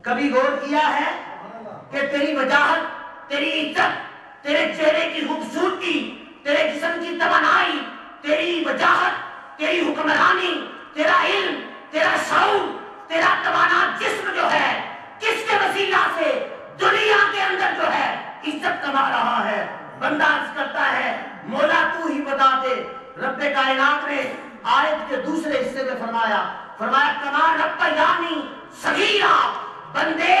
کبھی غور کیا ہے کہ تیری وجاہت، تیری عزت، تیرے چہرے کی خوبصورتی، تیرے جسم کی توانائی، تیری وجاہت، تیری حکمرانی، تیرا علم، تیرا شعور، تیرا توانا جسم جو ہے کس کے وسیلہ سے دنیا کے اندر جو ہے عزت کما رہا ہے؟ بندہ عرض کرتا ہے مولا تو ہی بتا دے۔ رب کائنات نے آیت کے دوسرے حصے میں فرمایا کما رب یعنی صغیرہ، بندے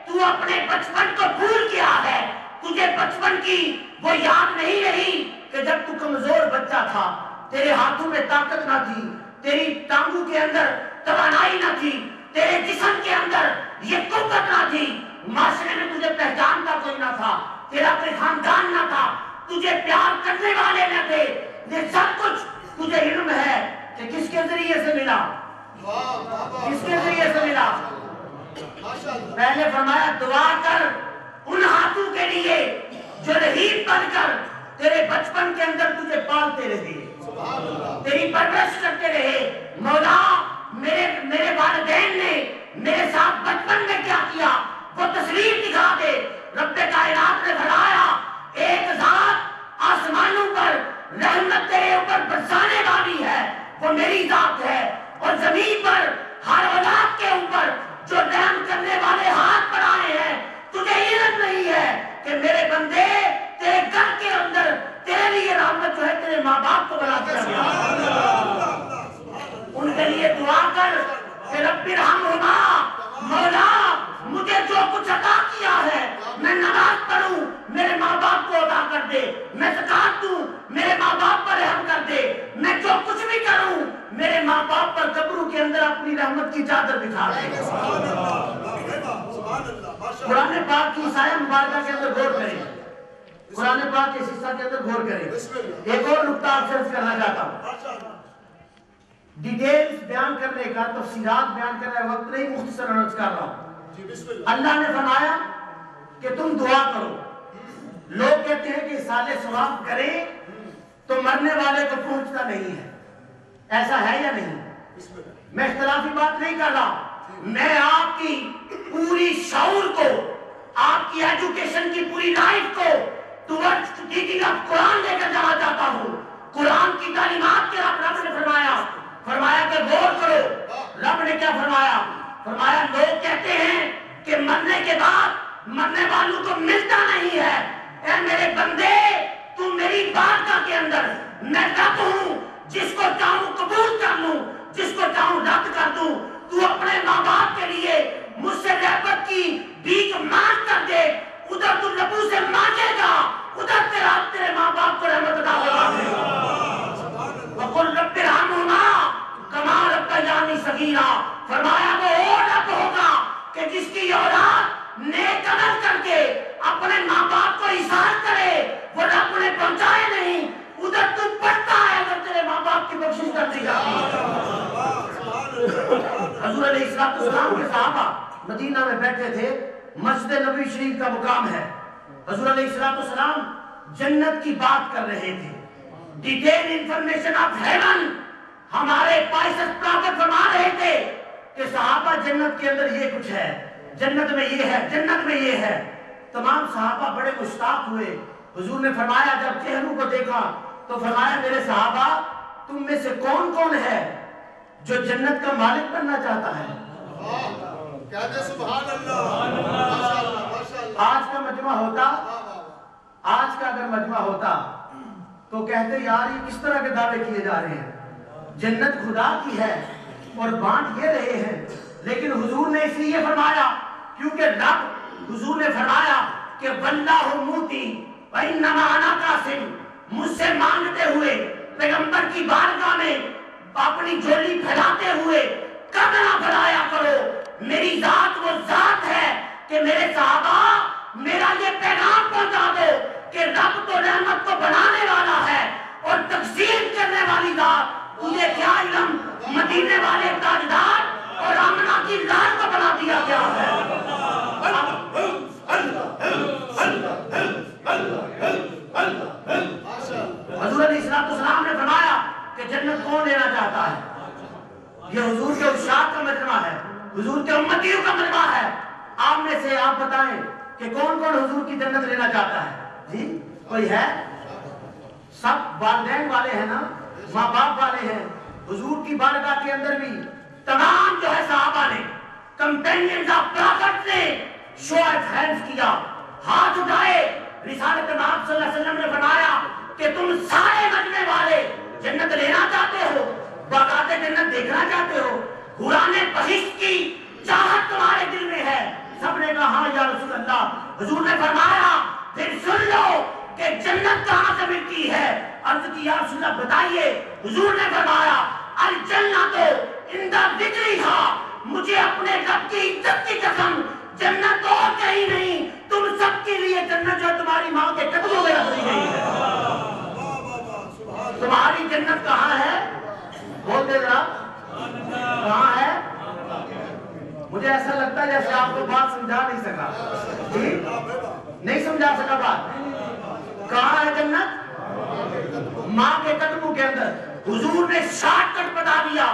تو اپنے بچپن کو بھول گیا ہے، تجھے بچپن کی وہ یاد نہیں رہی کہ جب تو کمزور بچہ تھا، تیرے ہاتھوں میں طاقت نہ تھی، تیری ٹانگوں کے اندر توانائی نہ تھی، تیرے جسم کے اندر یہ قوت نہ تھی، معاشرے میں تجھے پہچان کا کوئی نہ تھا، تیرا کوئی خاندان نہ تھا، تجھے پیار کرنے والے نہ تھے، یہ سب کچھ تجھے علم ہے کہ کس کے ذریعے سے ملا؟ کس کے ذریعے سے ملا؟ پہلے فرمایا دعا کر ان ہاتھوں کے لیے جو رحیم بن کر تیرے بچپن کے اندر تجھے پالتے رہے، تیری پرورش کرتے رہے۔ مولا میرے والدین نے میرے ساتھ بچپن میں کیا کیا وہ تصویر دکھا دے۔ رب کائنات نے فرمایا ایک ذات آسمانوں پر رحمت تیرے اوپر برسانے والی ہے، وہ میری ذات ہے، اور زمین پر ہر اولاد کے اوپر جو رحم کرنے والے ہاتھ بڑھائے ہیں، تجھے علم نہیں ہے کہ میرے بندے تیرے گھر کے اندر تیرے لیے رحمت جو ہے تیرے ماں باپ کو بنا دیا گیا، ان کے لیے دعا کر کہ رب ارحمہما، مولا مجھے جو کچھ عطا کیا ہے، میں نماز پڑھوں میرے ماں باپ کو عطا کر دے، میں زکات دوں میرے ماں باپ پر رحم کر دے، میں جو کچھ بھی کروں میرے ماں باپ پر قبروں کے اندر اپنی رحمت کی چادر بکھا دے۔ قرآن پاک کی آیہ مبارکہ کے اندر غور کریں، قرآن پاک کے حصہ کے اندر غور کریں۔ ایک اور نقطہ آپ سے عرض کرنا چاہتا ہوں، ڈیٹیلز بیان کرنے کا، تفصیلات بیان کرنے کا وقت نہیں، مختصر عرض کر رہا ہوں۔ اللہ نے فرمایا کہ تم دعا کرو۔ لوگ کہتے ہیں کہ سال ثواب کریں تو مرنے والے کو پہنچتا نہیں ہے، ایسا ہے یا نہیں؟ میں اختلافی بات نہیں کر رہا، میں آپ کی پوری شعور کو، آپ کی ایجوکیشن کی پوری لائف کو ٹورڈز ٹیچنگ آف قرآن لے کر جانا چاہتا ہوں۔ قرآن کی تعلیمات کے رب نے فرمایا کہ غور کرو۔ رب نے کیا فرمایا؟ فرمایا لوگ کہتے ہیں کہ مرنے کے بعد مرنے والوں کو ملتا نہیں ہے۔ اے میرے بندے، تو میری بارگاہ کے اندر، میں رب ہوں، جس کو چاہوں قبول کر لوں، جس کو چاہوں رد کر دوں۔ تو اپنے ماں باپ کے لیے مجھ سے رحمت کی بھیک مانگ کر دے، ادھر تو ربو سے مانگے گا، ادھر تیرے ماں باپ کو رحمت عطا فرما دے۔ وَقُلْ رَبِّ ارْحَمْهُمَا كَمَا رَبَّيَانِي صَغِيرًا، فرمایا وہ رب ہوگا کہ جس کی اولاد نیک عمل کر کے اپنے ماں باپ کو احسان کرے، وہ رب نے پہنچائے نہیں، ادھر تو پڑھتا ہے اگر تیرے ماں باپ کی بخشش کر دی جاتی ہے۔ حضور علیہ السلام کے صحابہ مدینہ میں بیٹھے تھے، مسجد نبوی شریف کا مقام ہے، حضور علیہ السلام جنت کی بات کر رہے تھے، ڈیٹیل انفارمیشن آف ہیون ہمارے پائسس پراپت فرما رہے تھے کہ صحابہ جنت کے اندر یہ کچھ ہے، جنت میں یہ ہے، جنت میں یہ ہے۔ تمام صحابہ بڑے مشتاق ہوئے۔ حضور نے فرمایا جب چہروں کو دیکھا تو فرمایا میرے صحابہ تم میں سے کون کون ہے جو جنت کا مالک بننا چاہتا ہے؟ کہتے سبحان اللہ۔ آج کا مجمع ہوتا، آج کا اگر مجمع ہوتا تو کہتے یار یہ کس طرح کے دعوے کیے جا رہے ہیں، جنت خدا کی ہے اور بانٹ یہ رہے ہیں، لیکن حضور نے اس لیے فرمایا کیونکہ رب، حضور نے فرمایا کہ واللہ موتی وانما انا قاسم، مجھ سے مانگتے ہوئے پیغمبر کی بارگاہ میں اپنی جھولی پھیلاتے ہوئے کب نہ بھلایا کرو۔ میری ذات وہ ذات ہے کہ میرے صحابہ میرا یہ پیغام پہنچا دو کہ رب تو رحمت کو بنانے والا ہے اور تقسیم کرنے والی ذات۔ تجھے کیا علم مدینے والے تاجدار اور آمنہ کی لال کو بنا دیا گیا ہے۔ حضور علیہ السلام نے فرمایا کہ جنت کون لینا چاہتا ہے؟ یہ حضور کے ارشاد کا مجمع ہے، حضور کے امتیوں کا مجمع ہے۔ آپ میں سے آپ بتائیں کہ کون کون حضور کی جنت لینا چاہتا ہے؟ جی کوئی ہے؟ سب والدین والے ہیں نا، ماں باپ والے ہیں. حضور کی بارگاہ کے اندر بھی تمام جو ہے صحابہ نے، کمپینینز آف پرافٹ نے شو آف ہینڈز کیا، ہاتھ اٹھائے. رسالت مآب صلی اللہ علیہ وسلم نے فرمایا کہ تم سارے مجمع والے جنت لینا چاہتے ہو، باغات جنت دیکھنا چاہتے ہو، حوران بہشت کی چاہت تمہارے دل میں ہے؟ سب نے کہا ہاں یا رسول اللہ. حضور نے فرمایا پھر سن لو کہ جنت کہاں سے ملتی ہے. عرض کی یا رسول اللہ بتائیے. حضور نے فرمایا الجنت عند ذکرھا، مجھے اپنے رب کی عزت کی قسم جنت اور کہیں نہیں، تم سب کے لیے جنت جو تمہاری ماں کے قدموں میں رکھ دی گئی ہے. تمہاری جنت کہاں ہے؟ بولتے ذرا کہاں ہے؟ مجھے ایسا لگتا ہے جیسے آپ کو بات سمجھا نہیں سکا. جی نہیں سمجھا سکا بات. کہاں ہے جنت؟ ماں کے قدموں کے اندر. حضور نے شارٹ کٹ بتا دیا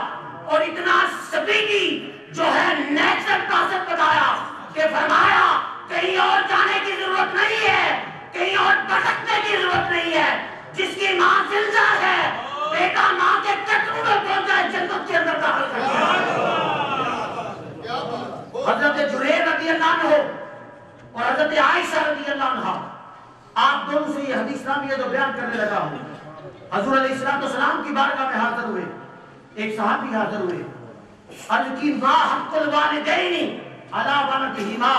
اور اتنا سپیڈی جو ہے نیچرل پروسیس بتایا کہ فرمایا کہیں اور جانے کی ضرورت نہیں ہے، کہیں اور بھٹکنے کی ضرورت نہیں ہے. جس کی ماں زندہ ہے بیٹا ماں کے قدموں میں پہنچ جائے جنت کے اندر داخل کر دیا. حضرت جریر رضی اللہ عنہ اور حضرت عائشہ رضی اللہ عنہ، آپ دونوں سے یہ حدیث نامی ہے جو بیان کرنے لگا ہوں. حضور علیہ السلام کی بارگاہ میں حاضر ہوئے، ایک صحابی حاضر ہوئے. عرض کی ما حق الوالدین علی ولدہما.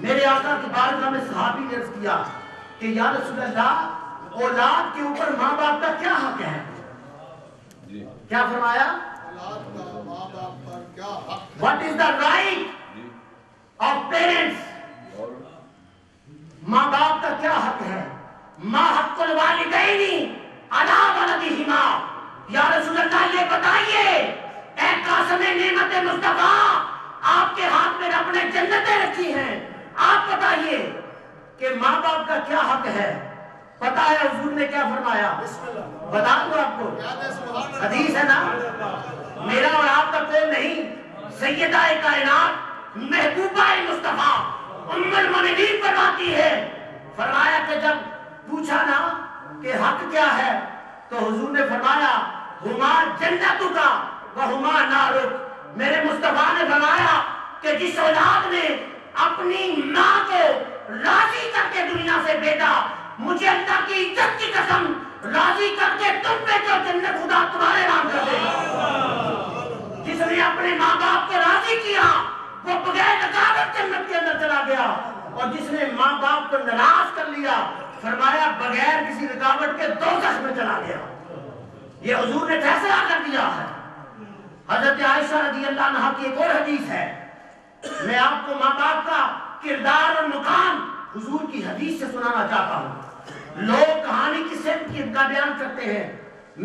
میرے آقا کی بارگاہ میں صحابی نے عرض کیا کہ یا رسول اللہ اولاد کے اوپر ماں باپ کا کیا حق ہے؟ کیا فرمایا؟ What is the right of parents؟ ماں باپ کا کیا حق ہے؟ ما حق الوالدین علی ولدہما. یا رسول اللہ یہ بتائیے اے قاسم نعمت مصطفیٰ، آپ کے ہاتھ میں رب نے جنتیں رکھی ہیں، آپ بتائیے کہ ماں باپ کا کیا حق ہے؟ پتا ہے حضور نے کیا فرمایا؟ بتا دوں آپ کو، حدیث ہے نا، میرا اور آپ کا کوئی نہیں. سیدہ کائنات محبوبہ مصطفیٰ ام المؤمنین فرماتی ہے، فرمایا کہ جب پوچھا نا کہ حق کیا ہے تو حضور نے فرمایا ہما جنتک وہما نارک. میرے مصطفیٰ نے فرمایا کہ جس اولاد نے اپنی ماں کو راضی کر کے دنیا سے بھیجا، مجھے اللہ کی عزت کی قسم راضی کر کے تم پہ جو جنت خدا تمہارے نام کر دے. جس نے اپنے ماں باپ کو راضی کیا وہ بغیر رکاوٹ جنت کے اندر چلا گیا، اور جس نے ماں باپ کو ناراض کر لیا فرمایا بغیر کسی رکاوٹ کے دوزخ میں چلا گیا. یہ حضور نے فیصلہ کر دیا ہے. حضرت عائشہ رضی اللہ عنہا کی ایک اور حدیث ہے. میں آپ کو ماں باپ کا کردار اور مقام حضور کی حدیث سے سنانا چاہتا ہوں. لوگ کہانی کی صرف کی کا بیان کرتے ہیں،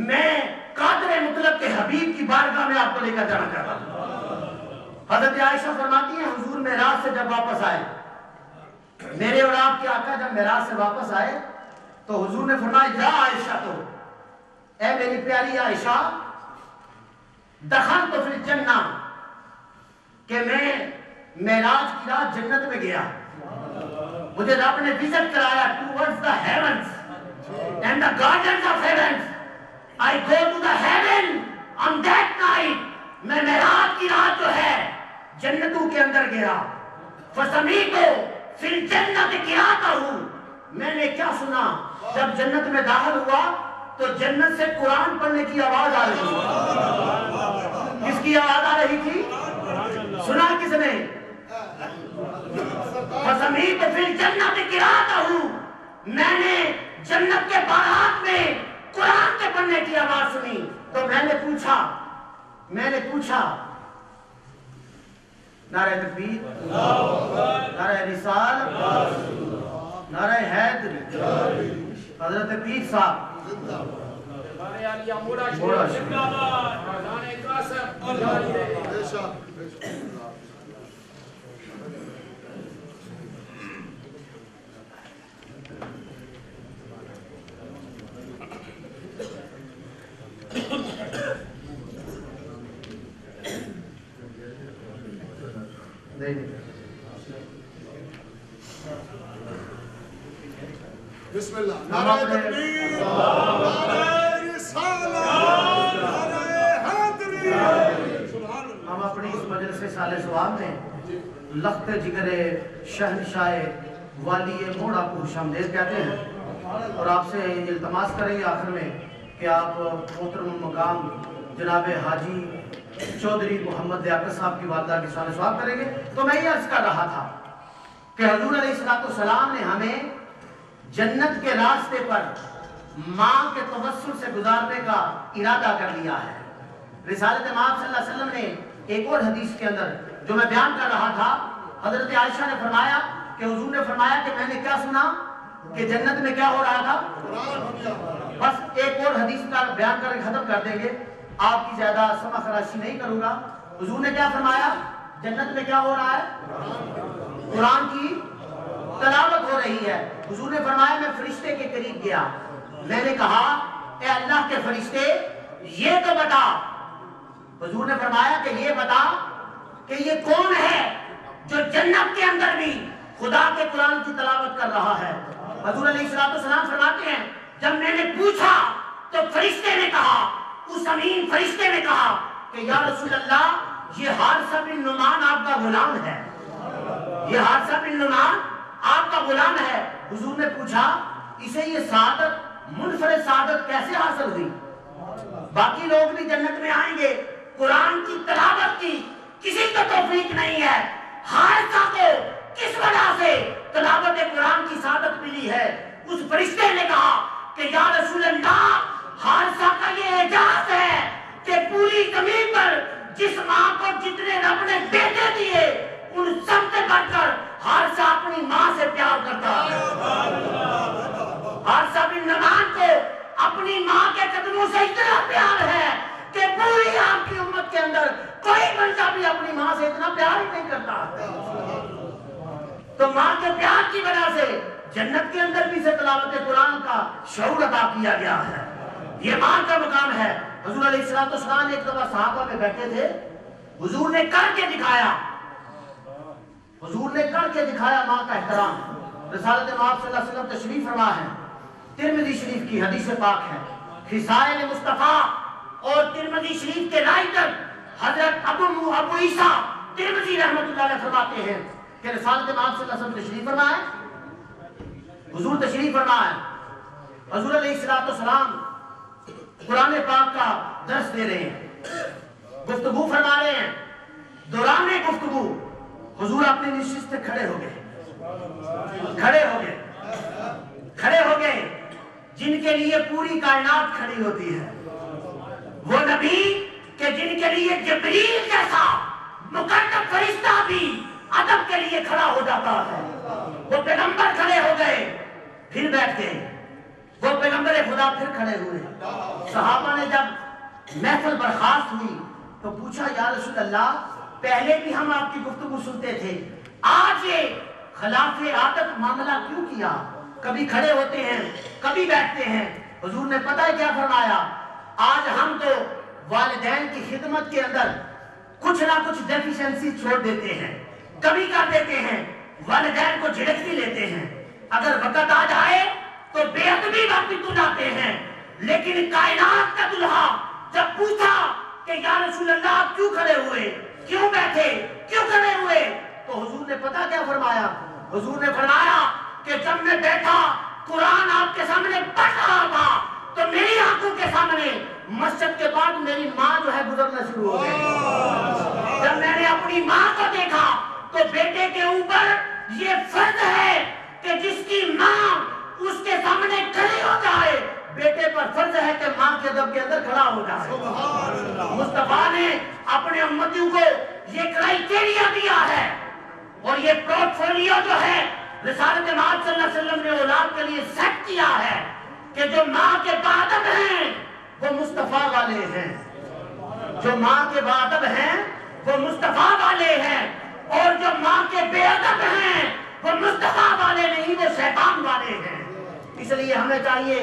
میں قادر مطلق کے حبیب کی بارگاہ میں آپ کو لے کر جانا چاہتا ہوں. حضرت عائشہ فرماتی ہیں حضور معراج سے جب واپس آئے، میرے اور آپ کے آقا جب معراج سے واپس آئے تو حضور نے فرمایا یا عائشہ، تو اے میری پیاری عائشہ، دخلت فی الجنہ، کہ میں معراج کی رات جنت میں گیا، مجھے رب نے وزٹ کرایا towards the heavens and the gardens of heavens. I go to the heaven on that night. میں معراج کی رات جو ہے جنتوں کے اندر گیا. فسمیت فی الجنت قراءتہ، میں نے کیا سنا جب جنت میں داخل ہوا تو جنت سے قرآن پڑھنے کی آواز آ رہی تھی. کس کی آواز آ رہی تھی؟ سنا کس نے؟ فسمیت فی الجنت قراءتہ، میں نے جنت کے بارات میں قرآن کے پڑھنے کی آواز سنی. تو میں نے پوچھا نعرہ تکبیر، نعرہ رسالت، نعرہ حیدری، حضرت پیر صاحب بسم اللہ. نعرہ تکبیر، نعرہ رسالت، نعرہ حیدری. سبحان اللہ. ہم اپنی اس مجلس سال ثواب میں لخت جگر شہنشاہ والی موڑا کو خوش آمدید کہتے ہیں اور آپ سے التماس کریں گے آخر میں کہ آپ محترم مقام جناب حاجی چودھری محمد لیاقت صاحب کی والدہ کی سال ثواب کریں گے. تو میں یہ عرض کر رہا تھا کہ حضور علیہ السلام نے ہمیں جنت کے راستے پر ماں کے توسل سے گزارنے کا ارادہ کر لیا ہے. رسالت مآب صلی اللہ علیہ وسلم نے ایک اور حدیث کے اندر جو میں بیان کر رہا تھا، حضرت عائشہ نے فرمایا کہ حضور نے فرمایا کہ میں نے کیا سنا کہ جنت میں کیا ہو رہا تھا. بس ایک اور حدیث کا بیان کر کے ختم کر دیں گے، آپ کی زیادہ سمع خراشی نہیں کروں گا. حضور نے کیا فرمایا؟ جنت میں کیا ہو رہا ہے؟ قرآن کی تلاوت ہو رہی ہے. حضور نے فرمایا میں فرشتے کے قریب گیا، میں نے کہا اے اللہ کے فرشتے یہ تو بتا. حضور نے فرمایا کہ یہ بتا کہ یہ کون ہے جو جنت کے اندر بھی خدا کے قرآن کی تلاوت کر رہا ہے. حضور علیہ السلام فرماتے ہیں جب میں نے پوچھا تو فرشتے نے کہا، اس امین فرشتے نے کہا کہ یا رسول اللہ یہ حارثہ بن نعمان آپ کا غلام ہے، یہ حارثہ بن نعمان آپ کا غلام ہے. حضور نے پوچھا اسے یہ سعادت منفرد سعادت کیسے حاصل ہوئی؟ باقی لوگ بھی جنت میں آئیں گے، قرآن کی تلاوت کی کسی کو توفیق نہیں ہے. حارثہ کو کس وجہ سے تلاوت قرآن کی سعادت ملی ہے؟ اس فرشتے نے کہا کہ یا رسول اللہ حارثہ کا یہ اعجاز ہے کہ پوری زمین پر جس ماں کو جتنے رب نے بیٹے دیے ان سب سے بڑھ کر حارثہ اپنی ماں سے پیار کرتا ہے. حارثہ بن نعمان کو اپنی ماں کے قدموں سے اتنا پیار ہے کہ پوری آپ کی امت کے اندر کوئی بندہ بھی اپنی ماں سے اتنا پیار ہی نہیں کرتا. تو ماں کے پیار کی وجہ سے جنت کے اندر بھی سے تلاوت قرآن کا شعور عطا کیا گیا ہے. یہ ماں کا مقام ہے. حضور علیہ السلام ایک دفعہ صحابہ میں بیٹھے تھے، حضور نے کر کے دکھایا، حضور نے کر کے دکھایا ماں کا احترام. رسالت مآب صلی اللہ علیہ وسلم تشریف فرما ہے، ترمذی شریف کی حدیث پاک ہے. خصائل مصطفیٰ اور ترمذی شریف کے رائٹر حضرت ابو عیسیٰ ترمذی رحمۃ اللہ علیہ فرماتے ہیں کہ رسالت مآب صلی اللہ علیہ وسلم تشریف فرما ہے، حضور تشریف فرما ہے. حضور علیہ السلام قرآن پاک کا درس دے رہے ہیں، گفتگو فرما رہے ہیں. دوران گفتگو حضور اپنی نشست سے کھڑے ہو گئے جن کے لیے پوری کائنات کھڑی ہوتی ہے. وہ نبی کہ جن کے لیے جبریل جیسا مقرب فرشتہ بھی ادب کے لیے کھڑا ہو جاتا ہے. وہ پیغمبر کھڑے ہو گئے، پھر بیٹھ گئے. وہ پیغمبر خدا پھر کھڑے ہوئے. صحابہ نے جب محفل برخاست ہوئی تو پوچھا یا رسول اللہ پہلے بھی ہم آپ کی گفتگو سنتے تھے، آج یہ خلاف عادت معاملہ کیوں کیا؟ کبھی کھڑے ہوتے ہیں کبھی بیٹھتے ہیں. حضور نے پتہ ہے کیا فرمایا؟ آج ہم تو والدین کی خدمت کے اندر کچھ نہ کچھ ڈیفیشنسی چھوڑ دیتے ہیں، کبھی کر دیتے ہیں، والدین کو جھڑک بھی لیتے ہیں. اگر وقت آ جائے تو بے ادبی وقت تو جاتے ہیں. لیکن کائنات کا دلہا جب پوچھا کہ یا رسول اللہ آپ کیوں کھڑے ہوئے، کیوں بیٹھے، کیوں کھڑے ہوئے، تو حضور نے پتہ کیا فرمایا؟ حضور نے فرمایا کہ جب میں بیٹھا قرآن آپ کے سامنے پڑھ رہا تھا تو میری آنکھوں کے سامنے مسجد کے بعد میری ماں جو ہے گزرنا شروع ہو گئی. جب میں نے اپنی ماں کو دیکھا تو بیٹے کے اوپر یہ فرض ہے کہ جس کی ماں اس کے سامنے کھڑی ہو جائے، بیٹے پر فرض ہے کہ ماں کے ادب کے اندر کھڑا ہو جائے. مصطفیٰ نے اپنے امتیوں کو یہ کرائیٹیریا دیا ہے اور یہ پورٹفولیو جو ہے رسالت مآب صلی اللہ علیہ وسلم نے اولاد کے لیے سیٹ کیا ہے کہ جو ماں کے باادب ہیں وہ مصطفیٰ والے ہیں، جو ماں کے باادب ہیں وہ مصطفیٰ والے ہیں، اور جو ماں کے بے ادب ہیں وہ مصطفیٰ والے نہیں، وہ شیطان والے ہیں. اس لیے ہمیں چاہیے